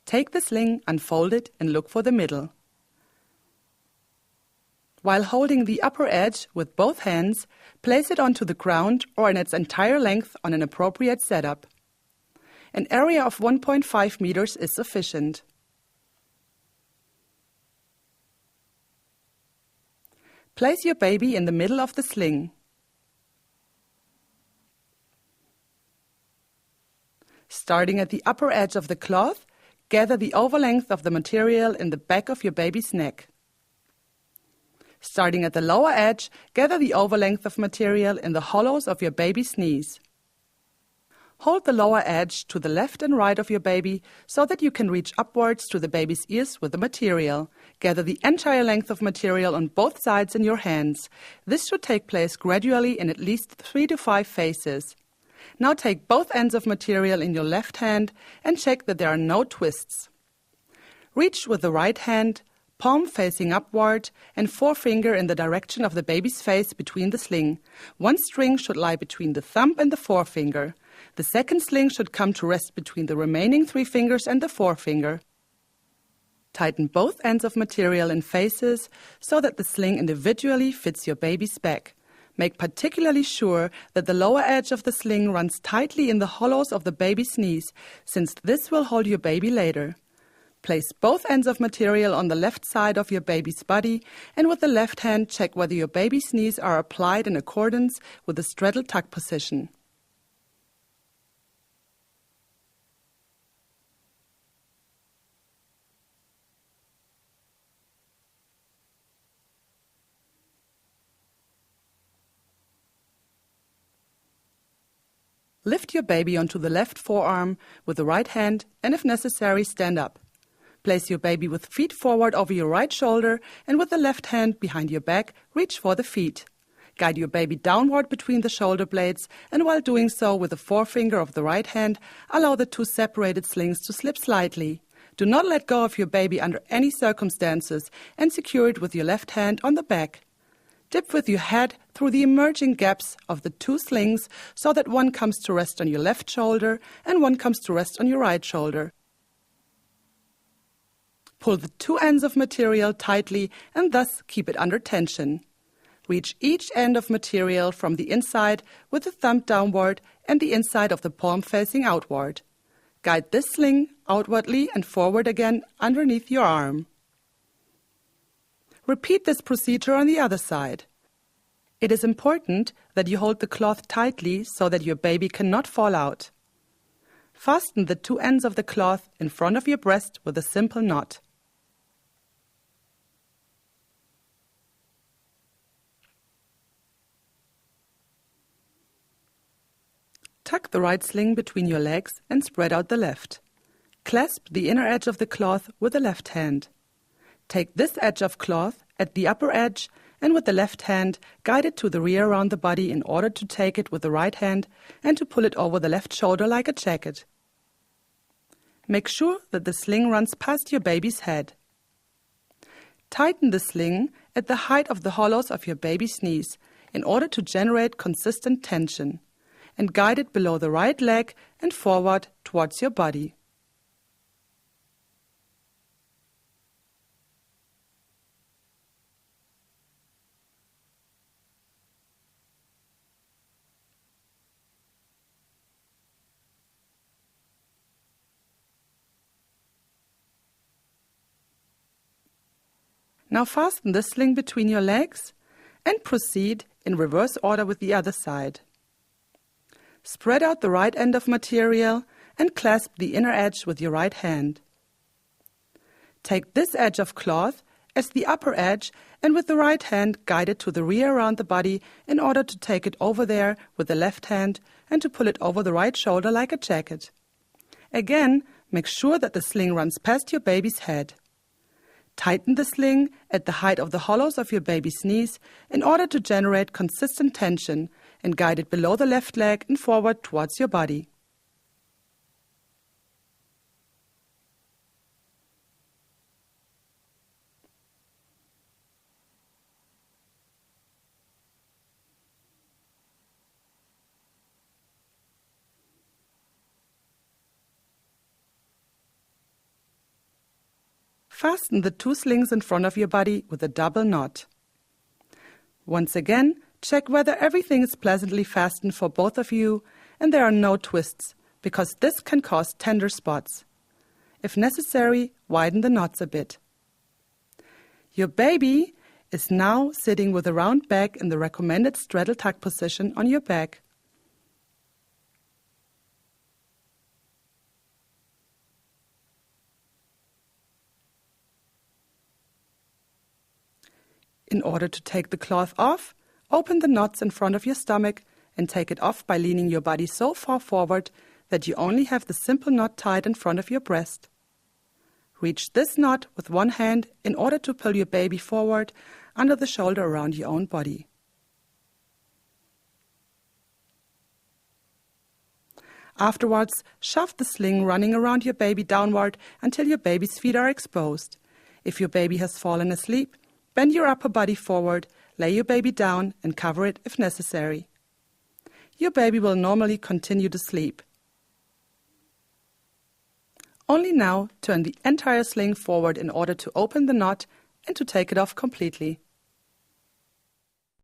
Take the sling, unfold it, and look for the middle. While holding the upper edge with both hands, place it onto the ground or in its entire length on an appropriate setup. An area of 1.5 meters is sufficient. Place your baby in the middle of the sling. Starting at the upper edge of the cloth, gather the overlength of the material in the back of your baby's neck. Starting at the lower edge, gather the overlength of material in the hollows of your baby's knees. Hold the lower edge to the left and right of your baby so that you can reach upwards to the baby's ears with the material. Gather the entire length of material on both sides in your hands. This should take place gradually in at least 3 to 5 phases. Now take both ends of material in your left hand and check that there are no twists. Reach with the right hand, palm facing upward, and forefinger in the direction of the baby's face between the sling. One string should lie between the thumb and the forefinger. The second sling should come to rest between the remaining 3 fingers and the forefinger. Tighten both ends of material in faces so that the sling individually fits your baby's back. Make particularly sure that the lower edge of the sling runs tightly in the hollows of the baby's knees, since this will hold your baby later. Place both ends of material on the left side of your baby's body, and with the left hand check whether your baby's knees are applied in accordance with the straddle tuck position. Lift your baby onto the left forearm with the right hand and, if necessary, stand up. Place your baby with feet forward over your right shoulder and with the left hand behind your back, reach for the feet. Guide your baby downward between the shoulder blades, and while doing so with the forefinger of the right hand, allow the 2 separated slings to slip slightly. Do not let go of your baby under any circumstances and secure it with your left hand on the back. Dip with your head through the emerging gaps of the 2 slings so that one comes to rest on your left shoulder and one comes to rest on your right shoulder. Pull the 2 ends of material tightly and thus keep it under tension. Reach each end of material from the inside with the thumb downward and the inside of the palm facing outward. Guide this sling outwardly and forward again underneath your arm. Repeat this procedure on the other side. It is important that you hold the cloth tightly so that your baby cannot fall out. Fasten the 2 ends of the cloth in front of your breast with a simple knot. Tuck the right sling between your legs and spread out the left. Clasp the inner edge of the cloth with the left hand. Take this edge of cloth at the upper edge and with the left hand guide it to the rear around the body in order to take it with the right hand and to pull it over the left shoulder like a jacket. Make sure that the sling runs past your baby's head. Tighten the sling at the height of the hollows of your baby's knees in order to generate consistent tension, and guide it below the right leg and forward towards your body. Now fasten the sling between your legs and proceed in reverse order with the other side. Spread out the right end of material and clasp the inner edge with your right hand. Take this edge of cloth as the upper edge and with the right hand guide it to the rear around the body in order to take it over there with the left hand and to pull it over the right shoulder like a jacket. Again, make sure that the sling runs past your baby's head. Tighten the sling at the height of the hollows of your baby's knees in order to generate consistent tension and guide it below the left leg and forward towards your body. fasten the 2 slings in front of your body with a double knot. Once again, check whether everything is pleasantly fastened for both of you and there are no twists, because this can cause tender spots. If necessary, widen the knots a bit. Your baby is now sitting with a round back in the recommended straddle tuck position on your back. In order to take the cloth off, open the knots in front of your stomach and take it off by leaning your body so far forward that you only have the simple knot tied in front of your breast. Reach this knot with one hand in order to pull your baby forward under the shoulder around your own body. Afterwards, shove the sling running around your baby downward until your baby's feet are exposed. If your baby has fallen asleep, bend your upper body forward, lay your baby down and cover it if necessary. Your baby will normally continue to sleep. Only now turn the entire sling forward in order to open the knot and to take it off completely.